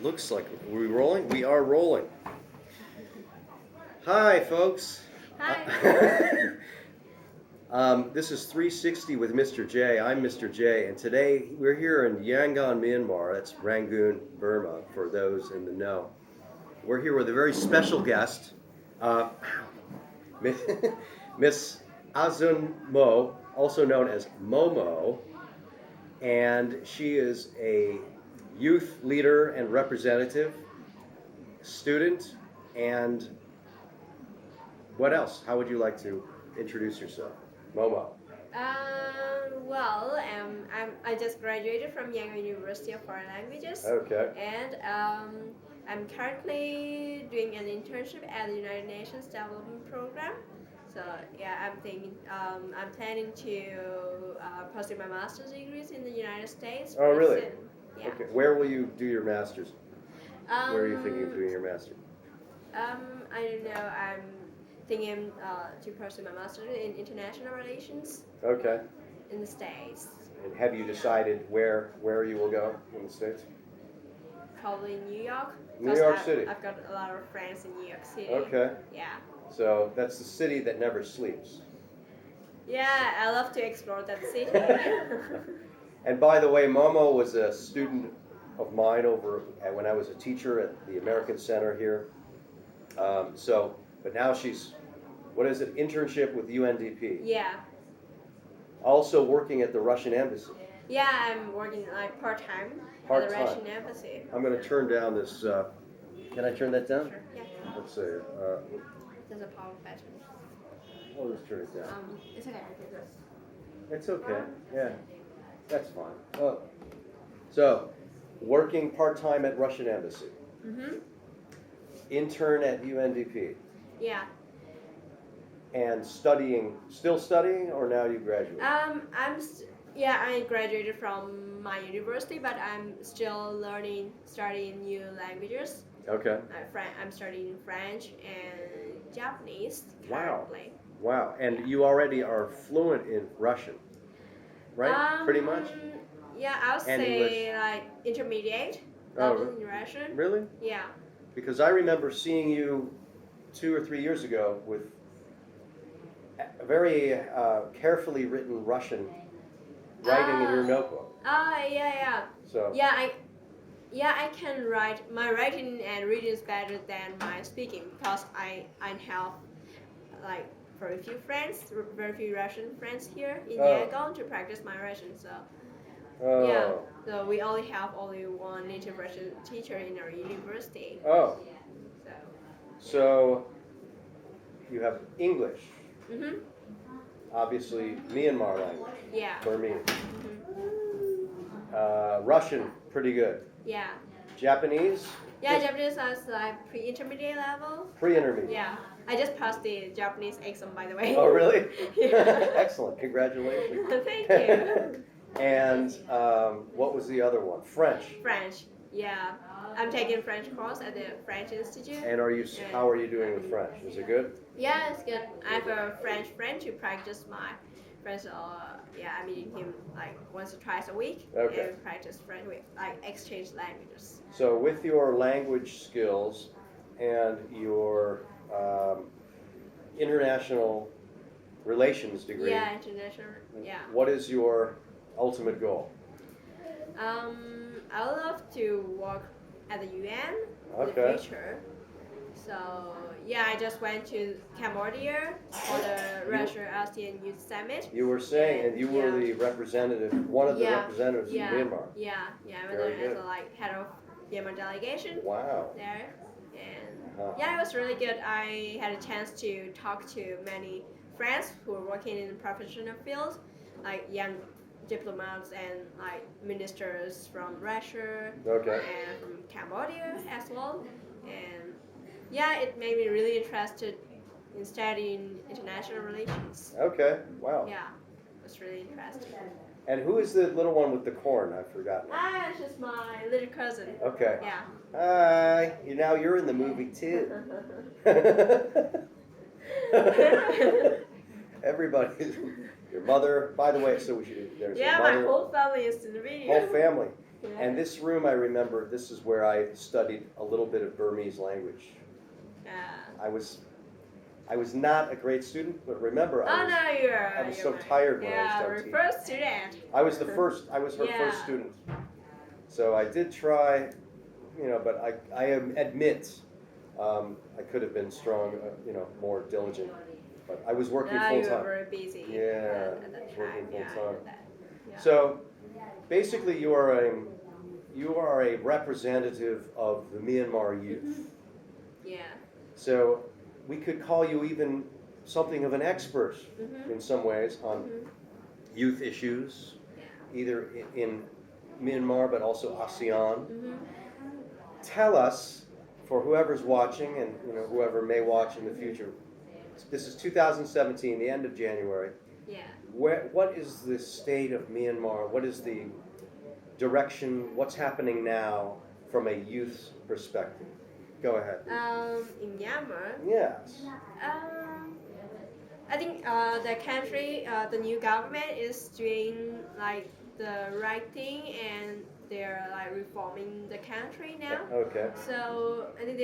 Looks like we rolling. We are rolling. Hi, folks. Hi. This is 360 with Mr. J. I'm Mr. J, and today we're here in Yangon, Myanmar. That's Rangoon, Burma, for those in the know. We're here with a very special guest, Miss Azun Mo, also known as MoMo, and she is a youth leader and representative, student, and what else? How would you like to introduce yourself? MoMo. I just graduated from Yangon University of Foreign Languages. Okay. And I'm currently doing an internship at the United Nations Development Program. So yeah, I'm planning to pursue my master's degrees in the United States. Oh, really? Soon. Yeah. Okay. Where will you do your master's? Where are you thinking of doing your master's? I don't know. I'm thinking to pursue my master's in international relations. Okay. In the States. And have you decided where you will go in the States? Probably New York. New York City. I've got a lot of friends in New York City. Okay. Yeah. So that's the city that never sleeps. Yeah, I love to explore that city. And by the way, Momo was a student of mine when I was a teacher at the American Center here. But now she's, what is it, internship with UNDP. Yeah. Also working at the Russian Embassy. Yeah, I'm working like part-time at the Russian Embassy. I'm going to turn down this, can I turn that down? Sure, yeah. Let's see. There's a power button. I'll just turn it down. It's okay, I can just... It's okay, yeah, that's fine. Oh. So, working part-time at Russian Embassy. Mm-hmm. Intern at UNDP. Yeah. And still studying, or now you graduated? I graduated from my university, but I'm still studying new languages. Okay. I'm studying French and Japanese currently. Wow. And you already are fluent in Russian, right? Pretty much? Yeah, I'll say English. Like intermediate level in Russian. Really? Yeah. Because I remember seeing you 2 or 3 years ago with a very carefully written Russian writing in your notebook. Yeah. So. I can write. My writing and reading is better than my speaking because I have like very few Russian friends here in Yangon to practice my Russian. So yeah, so we only have one native Russian teacher in our university. Oh. So you have English. Mm-hmm. Obviously, Myanmar language. Yeah. Burmese. Mm-hmm. Russian, pretty good. Yeah. Japanese? Yeah, Japanese is like pre-intermediate level. Pre-intermediate. Yeah. I just passed the Japanese exam, by the way. Oh, really? Yeah. Excellent. Congratulations. Thank you. And what was the other one? French. French. Yeah. I'm taking French course at the French Institute. And how are you doing with French? Is it good? Yeah, it's good. I have a French friend to practice my French. I'm meeting him like once or twice a week. Okay. And practice French with like exchange languages. So with your language skills and your international relations degree. Yeah, international. Yeah. What is your ultimate goal? I would love to work at the UN in the future. So yeah, I just went to Cambodia for the Russia ASEAN Youth Summit. You were saying, and you were the representative, one of the representatives in Myanmar. Yeah, I went there as a head of Myanmar delegation. Wow. There, and it was really good. I had a chance to talk to many friends who were working in the professional field, like young diplomats and like ministers from Russia and from Cambodia as well. And yeah, it made me really interested in studying international relations. Okay, wow. Yeah, it was really interesting. And who is the little one with the corn? I've forgotten. It's just my little cousin. Okay. Yeah. Hi. You're in the movie too. Everybody. Your mother, by the way, so we should. There's your mother. My whole family is in the video. Whole family. And this room, I remember, this is where I studied a little bit of Burmese language. I was not a great student, but remember, I was so tired when I was done teaching. First student. I was her first student. So I did try, but I admit I could have been strong, more diligent. But I was working full time. You were very busy. Yeah, at that working time. full time. So basically, you are a representative of the Myanmar youth. Yeah. So we could call you even something of an expert in some ways on youth issues, either in Myanmar but also ASEAN. Tell us, for whoever's watching and whoever may watch in the future, this is 2017, the end of January. Yeah. What is the state of Myanmar? What is the direction? What's happening now from a youth's perspective? Go ahead. In Myanmar. Yes. I think the country, the new government is doing like the right thing, and they're like reforming the country now. Okay. So I think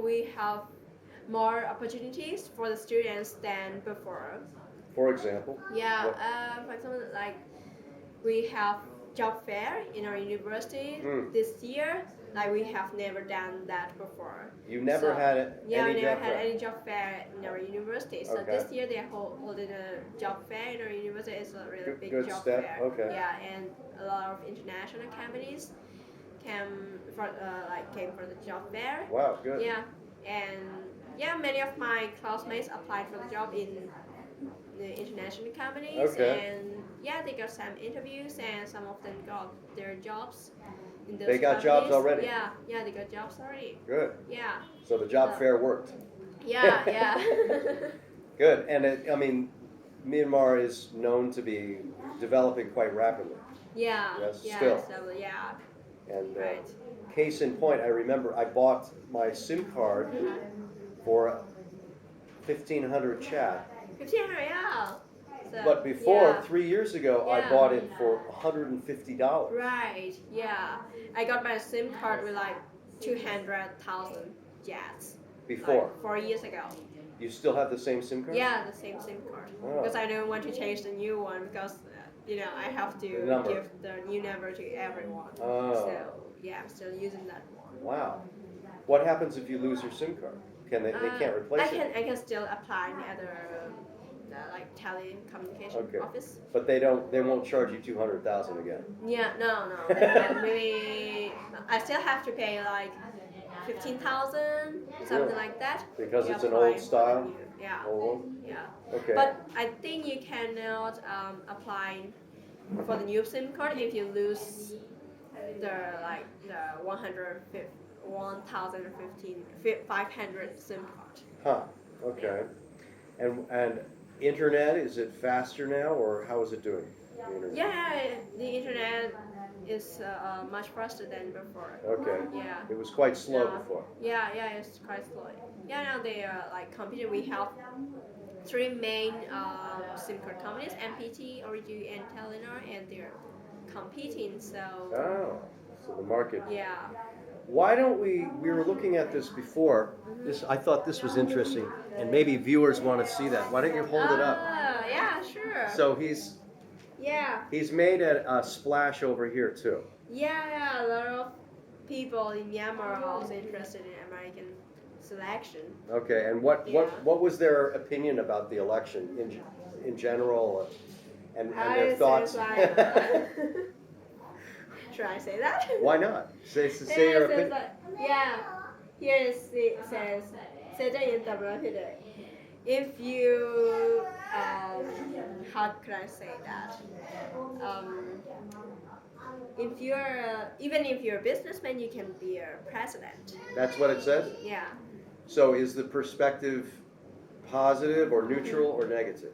we have more opportunities for the students than before. For example? Yeah, for example, like we have job fair in our university this year. Like we have never done that before. You never had it? Yeah, we never had any job fair in our university. So Okay. this year they're holding a job fair in our university. It's a really big Good job step. fair. Okay. Yeah, and a lot of international companies came for the job fair. Wow, good. Yeah, and many of my classmates applied for the job in the international companies, Okay. and they got some interviews, and some of them got their jobs in those They got companies. jobs already? Yeah, they got jobs already. Good. Yeah. So the job fair worked. Yeah. Good. And Myanmar is known to be developing quite rapidly. Yeah. Yes, Yeah. still. So And right. case in point, I remember I bought my SIM card for 1,500 chat. 1,500, yeah. So, But before, yeah. 3 years ago, I Yeah. bought it for $150. Right. Yeah. I got my SIM card with like 200,000 jets. Before. Like 4 years ago. You still have the same SIM card? Yeah, the same SIM card. Oh. Because I don't want to change the new one because I have to number. give the new number to everyone. Oh. So I'm still using that one. Wow. What happens if you lose your SIM card? They can't replace it? I can still apply in other like telecommunication office. But they won't charge you 200,000 again. Yeah, no. Maybe I still have to pay like 15,000, something like that. Because to it's an apply old for style? the new- Yeah. Old one? Yeah. Okay. But I think you cannot apply for the new SIM card if you lose the 1,500 SIM card. Huh. Okay. And internet, is it faster now, or how is it doing? The internet? Yeah, the internet is much faster than before. Okay. Yeah. It was quite slow Yeah. before. Yeah, it's quite slow. Yeah, now they are like competing. We have 3 main SIM card companies: MPT, Origi, and Telenor, and they're competing. So Oh, so the market. yeah. Why don't we were looking at this before. I thought this was interesting, and maybe viewers want to see that. Why don't you hold it up? Yeah, sure. So Yeah. he's made a splash over here too. Yeah, a lot of people in Myanmar are also interested in American selection. Okay, and what was their opinion about the election in general, and their thoughts? Should I say that? Why not? Say your opinion. Here it says, if you, how could I say that? Even if you're a businessman, you can be a president. That's what it says? Yeah. So is the perspective positive or neutral or negative?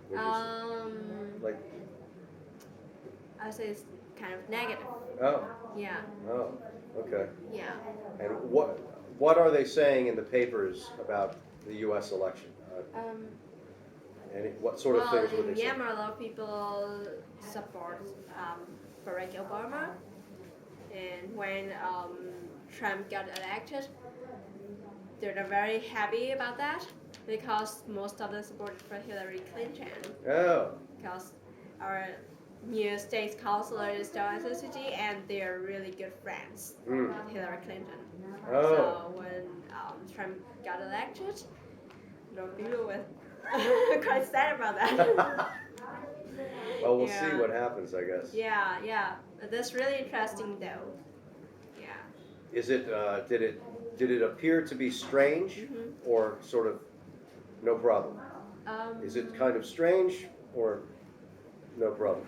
Would you say? Like, I say it's kind of negative. oh, Yeah. oh, okay. Yeah. And what are they saying in the papers about the U.S. election? And what sort of things were in they saying? Myanmar, a lot of people support Barack Obama, And when Trump got elected, they're not very happy about that because most of them support for Hillary Clinton. Oh. Because our new state councilor is Joe City, and they're really good friends with Hillary Clinton. Oh. So when Trump got elected, a lot of people were quite sad about that. Well, we'll see what happens, I guess. Yeah. That's really interesting, though. Yeah. Is it? Did it appear to be strange, or sort of no problem? Is it kind of strange, or no problem?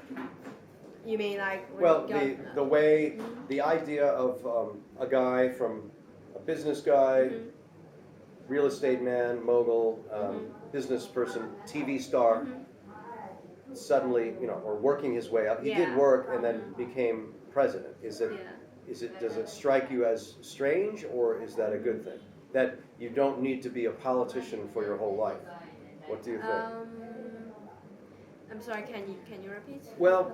You mean like? Well, the way, the idea of a guy from a business guy, real estate man, mogul, business person, TV star, suddenly, or working his way up. He did work and then became president. Is it? Does it strike you as strange, or is that a good thing? That you don't need to be a politician for your whole life. What do you think? I'm sorry. Can you repeat? Well,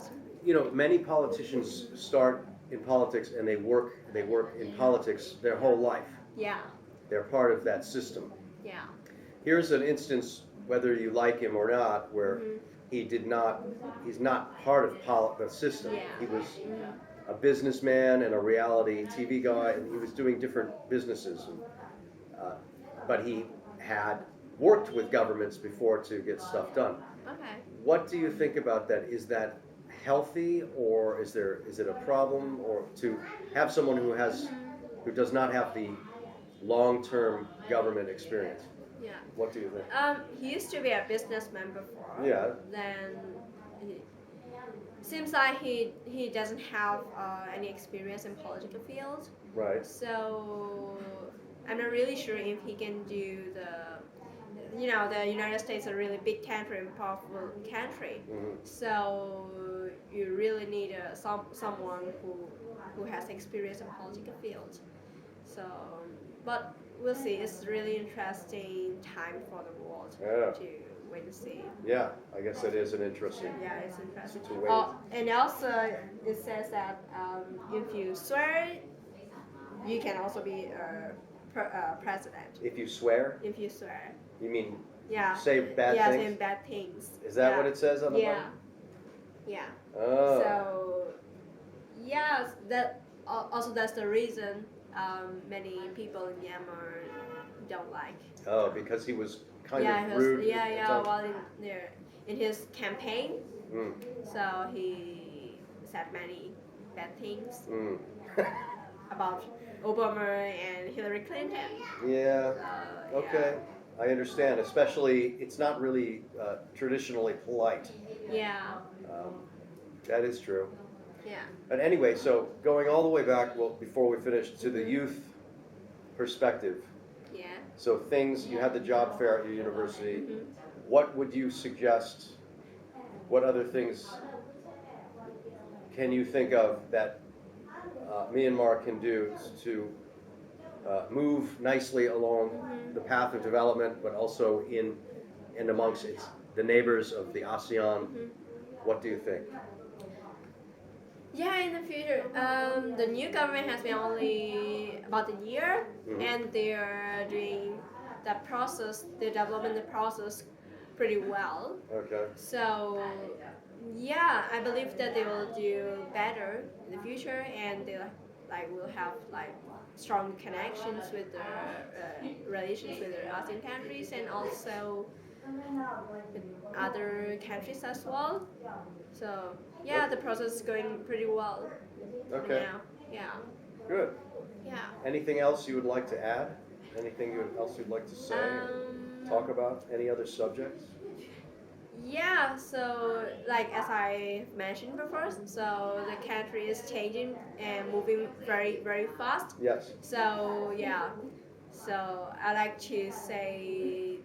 many politicians start in politics and they work in politics their whole life. Yeah. They're part of that system. Yeah. Here's an instance, whether you like him or not, where he's not part of the system. Yeah. He was a businessman and a reality TV guy, and he was doing different businesses. But he had worked with governments before to get stuff done. Okay. What do you think about that? Is that healthy, or is it a problem, or to have someone who does not have the long-term government experience? Yeah. What do you think? He used to be a businessman before. Yeah. Then seems like he doesn't have any experience in political field. Right. So I'm not really sure if he can do the United States is a really big country and powerful country. So you really need someone who has experience in political field. So, but we'll see. It's really interesting time for the world to wait and see. Yeah, I guess it is an interesting. Yeah, it's interesting. To wait. And also it says that if you swear, you can also be president. If you swear? If you swear. You mean Yeah. say bad things? Yeah, say bad things. Is that what it says on the button? Yeah. Oh. So, yeah, that's the reason many people in Myanmar don't like. Oh, because he was kind of rude. rude. While in his campaign, so he said many bad things about Obama and Hillary Clinton. Yeah. Okay. I understand. Especially, it's not really traditionally polite. Yeah. That is true. Yeah. But anyway, so going all the way back, well, before we finish, to the youth perspective. Yeah. So you had the job fair at your university. What would you suggest? What other things can you think of that Myanmar can do to move nicely along the path of development, but also in amongst the neighbors of the ASEAN? What do you think? Yeah, in the future, the new government has been only about a year, and they're doing that process, the development process, pretty well. Okay. So, yeah, I believe that they will do better in the future, and they will have strong connections with the relations with the ASEAN countries and also with other countries as well. So yeah, the process is going pretty well. Okay. Now. Yeah. Good. Yeah. Anything else you would like to add? Anything else you'd like to say or talk about? Any other subjects? Yeah, so as I mentioned before, so the country is changing and moving very, very fast. Yes. So yeah, so I like to say,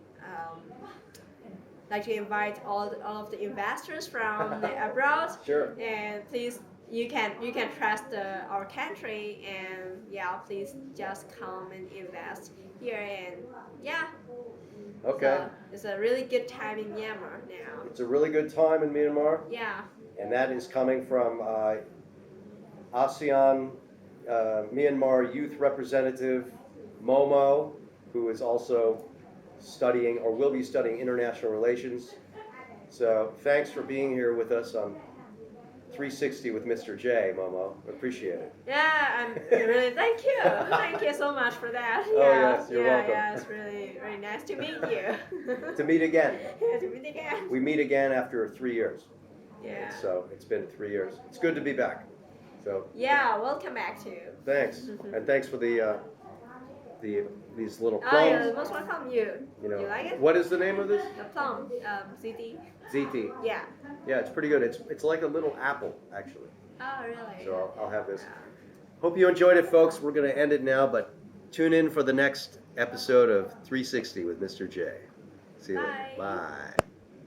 to invite all of the investors from abroad. Sure. And please, you can trust our country, and please just come and invest here, and Okay. So it's a really good time in Myanmar now. It's a really good time in Myanmar. Yeah. And that is coming from ASEAN Myanmar youth representative, MoMo, who is also studying or will be studying international relations. So thanks for being here with us on 360 with Mr. J, Momo. Appreciate it. Yeah, I'm really thank you. Thank you so much for that. Oh, yes, you're welcome. Yeah, it's really, really nice to meet you. To meet again. Yeah, to meet again. We meet again after 3 years. Yeah. So it's been 3 years. It's good to be back. So Yeah, welcome back too. thanks. And thanks for these little Oh, plums. yeah, most welcome you. You know, You like it? what is the name of this? The plum, ZT. ZT. Yeah. Yeah, it's pretty good. It's like a little apple, actually. Oh, really? So I'll have this. Yeah. Hope you enjoyed it, folks. We're going to end it now, but tune in for the next episode of 360 with Mr. J. See you later. Bye. Bye.